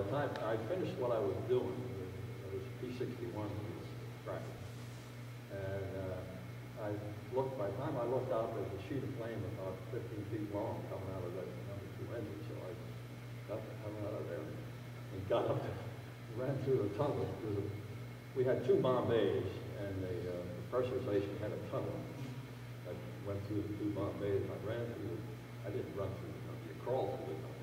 the time I finished what I was doing, it was P-61 tracking. And by the time I looked out, there was a sheet of flame about 15 feet long coming out of that number 2 engine. So I got the hell out of there and got up, ran through the tunnel. We had 2 bomb bays, and the pressurization had a tunnel. I went through the 2 bomb bays. I didn't run through the tunnel. You crawled through the tunnel.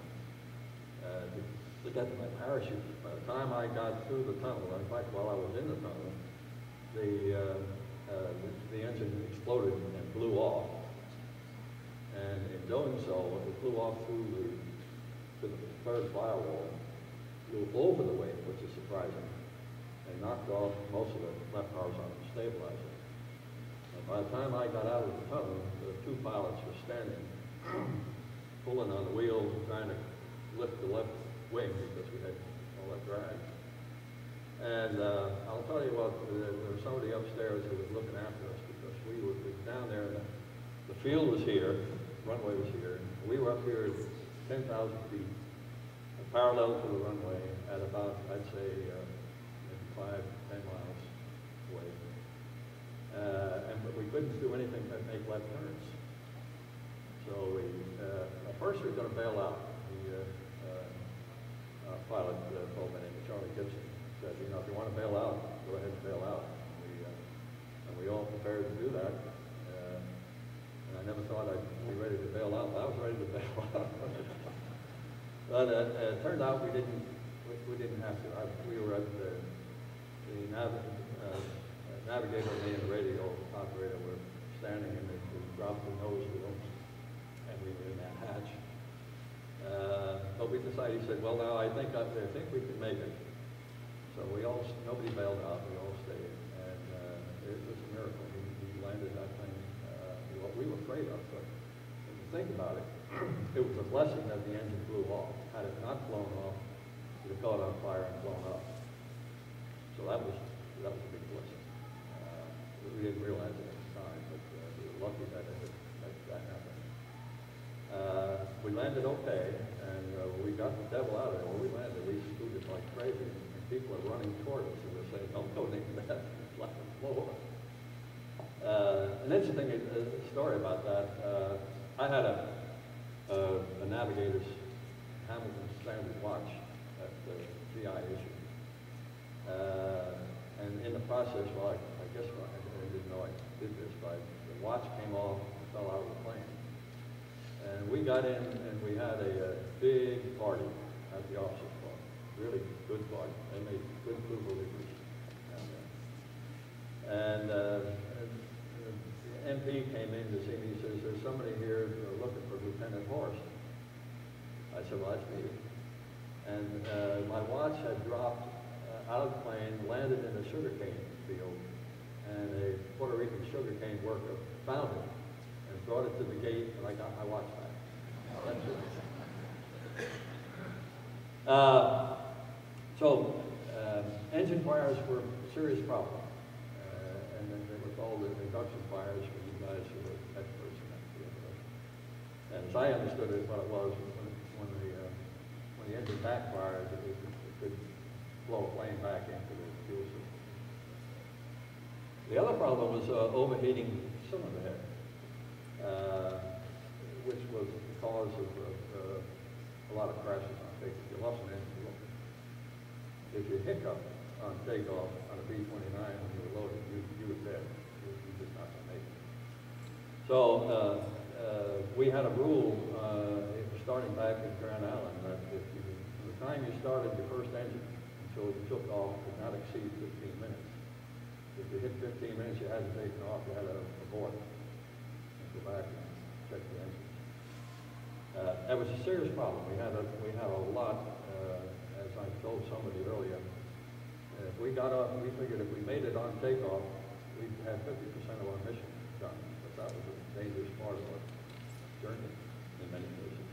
To get to my parachute. By the time I got through the tunnel, in fact, while I was in the tunnel, the engine exploded and blew off. And in doing so, it flew off to the third firewall, flew over the wing, which is surprising, and knocked off most of the left horizontal stabilizer. And by the time I got out of the tunnel, the 2 pilots were standing, pulling on the wheel, trying to lift the left wing because we had all that drag. And I'll tell you what, there was somebody upstairs who was looking after us because we were down there, and the field was here, the runway was here, and we were up here at 10,000 feet, parallel to the runway at about, I'd say, maybe 5 to 10 miles away. But we couldn't do anything but make left turns. So at first we were going to bail out. Pilot told me, Charlie Gibson, said, you know, if you want to bail out, go ahead and bail out. And we all prepared to do that. And I never thought I'd be ready to bail out, but I was ready to bail out. But it turned out we didn't have to. We were at the navigator and the radio operator were standing and they dropped the nose wheel, and we were in that hatch. But we decided, he said, well, now I think we can make it. So nobody bailed out, we all stayed. And it was a miracle. He landed that thing, what we were afraid of. But if you think about it, it was a blessing that the engine blew off. Had it not blown off, it would have caught on fire and blown up. So that was a big blessing. We didn't realize it at the time, but we were lucky that that happened. We landed okay, and we got the devil out of there. When we landed, we scooted like crazy, and people are running toward us, and we're saying, don't go near that, it's like a floor. An interesting story about that, I had a navigator's Hamilton Standard watch that the GI issued. And in the process, well, I guess I didn't know I did this, but the watch came off and fell out of the plane. And we got in and we had a big party at the officers' club. Really good party. They made good food deliveries down there. And the MP came in to see me. He says, there's somebody here looking for Lieutenant Horst. I said, well, that's me. And my watch had dropped out of the plane, landed in a sugarcane field, and a Puerto Rican sugarcane worker found it and brought it to the gate, and I got my watch back. That's it. Engine fires were a serious problem, and then they were called the induction fires for you guys who were experts in that field. And as I understood it, what it was when the engine backfired, it could blow a plane back into the fuel system. The other problem was overheating cylinder head, which was the cause of a lot of crashes on takeoff. You lost an engine fuel. If you hiccup on takeoff on a B-29 when you were loaded, you were dead. You just not going to make it. So we had a rule starting back in Grand Island that from the time you started your first engine until you took off could not exceed 15 minutes. If you hit 15 minutes, you hadn't taken off, you had to abort and go back and check the engine. That was a serious problem. We had a lot, as I told somebody earlier, if we got up, we figured if we made it on takeoff, we'd have 50% of our mission done. But that was a dangerous part of our journey in many cases.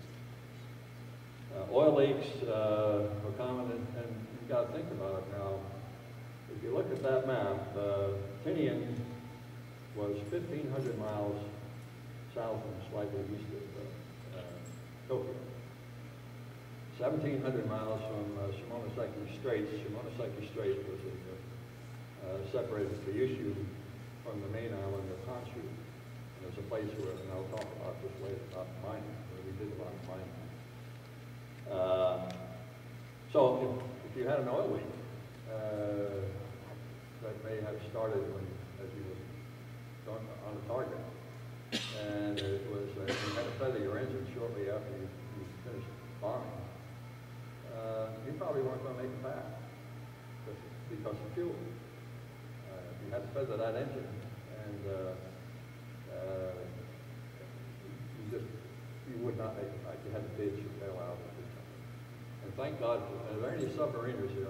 Oil leaks were common, and you've got to think about it now. If you look at that map, Tinian was 1,500 miles south and slightly east of Tokyo. 1,700 miles from Shimonoseki Strait. Shimonoseki Strait was separated Kyushu from the main island of Honshu. And there's a place where, and I'll talk about this later, about mining, where we did a lot of mining. So if you had an oil leak, that may have started as you were going on a target, and it was you had to feather your engine shortly after you finished bombing, you probably weren't going to make it back because of fuel. You had to feather that engine, and you would not make it back. You had to bitch or bail out. And thank God, there are any submariners here.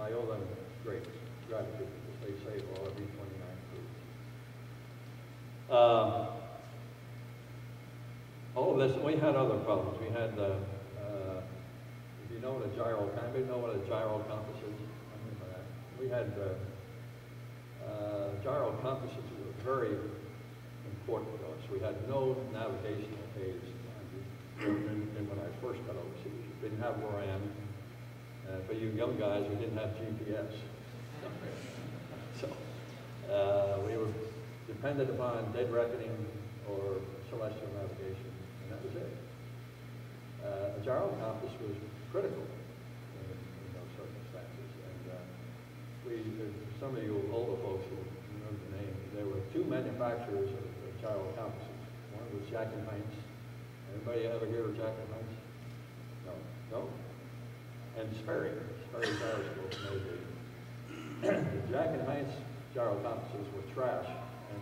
I owe them great gratitude because they saved all of B-29 crews. All of this, we had other problems. We had, if you know what a gyro, anybody know what a gyro compass is? We had gyro compasses were very important to us. We had no navigational aids when I first got overseas. We didn't have RAM. For you young guys, we didn't have GPS. So we were dependent upon dead reckoning or celestial navigation, and that was it. A gyro compass was critical in those circumstances. And some of you older folks will remember the name. There were two manufacturers of gyro compasses. One was Jack and Heinz. Anybody ever hear of Jack and Heinz? No. No? And Sperry Gyroscope made the Jack and Heinz gyro compasses were trash and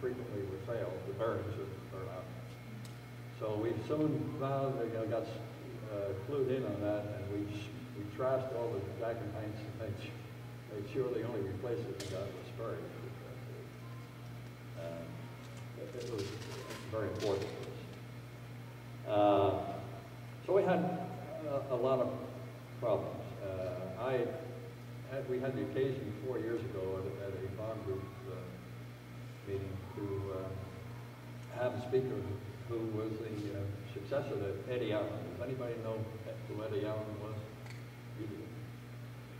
frequently would fail. The bearings would burn out. So we soon found, got clued in on that, and we trashed all the Jack and Heinz and made sure the only replacement we got was Sperry. It was very important to us. So we had a lot of problems. We had the occasion 4 years ago at a bomb group meeting to have a speaker who was the successor to Eddie Allen. Does anybody know who Eddie Allen was?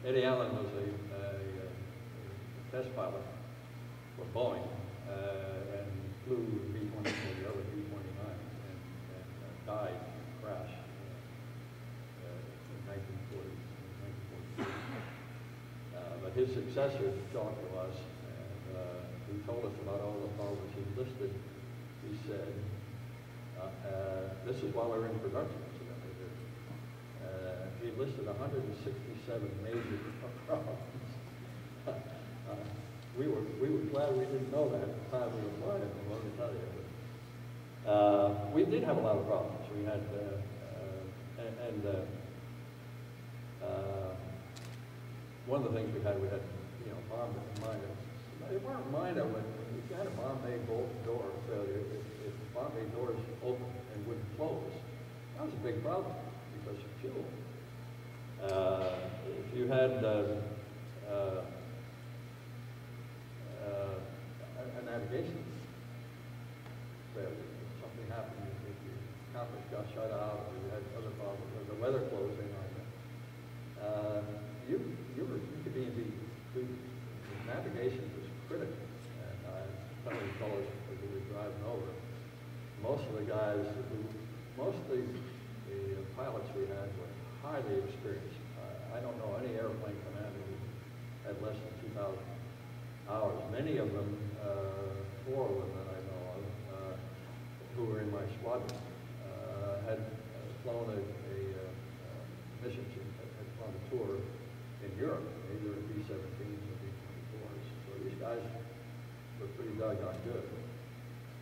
Eddie Allen was a test pilot for Boeing and flew B-20, the other B-29, and died in a crash in 1940. But his successor talked to us, and he told us about all the problems he listed. He said, this is while we were in production, he listed 167 major problems. We were glad we didn't know that at the time we were flying, let me tell you. But, we did have a lot of problems. We had, one of the things we had, bomb miner. They weren't minor when if you had a bomb bay door failure, if bomb bay doors open and wouldn't close, that was a big problem because of fuel. If you had a navigation failure, if something happened, if your compass got shut out, or you had other problems, or the weather closing on you, you could be the navigation was critical. And I tell you fellows as we were driving over, most of the guys, most of the pilots we had were highly experienced. I don't know any airplane commander who had less than 2,000 hours. Many of them, 4 of them that I know of, who were in my squadron, had flown a mission, had flown a tour in Europe, either at B-17s or B-24s. So these guys were pretty doggone good.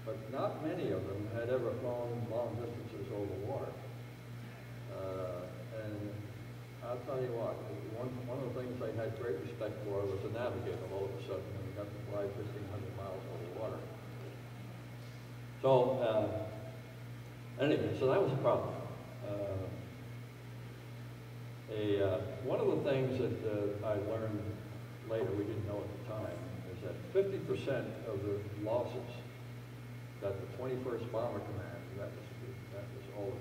But not many of them had ever flown long distances over water. And I'll tell you what, one of the things they had great respect for was a navigator all of a sudden when we got to fly 1,500 miles over water. So, anyway, so that was a problem. One of the things that I learned later, we didn't know at the time, is that 50% of the losses that the 21st Bomber Command, that was all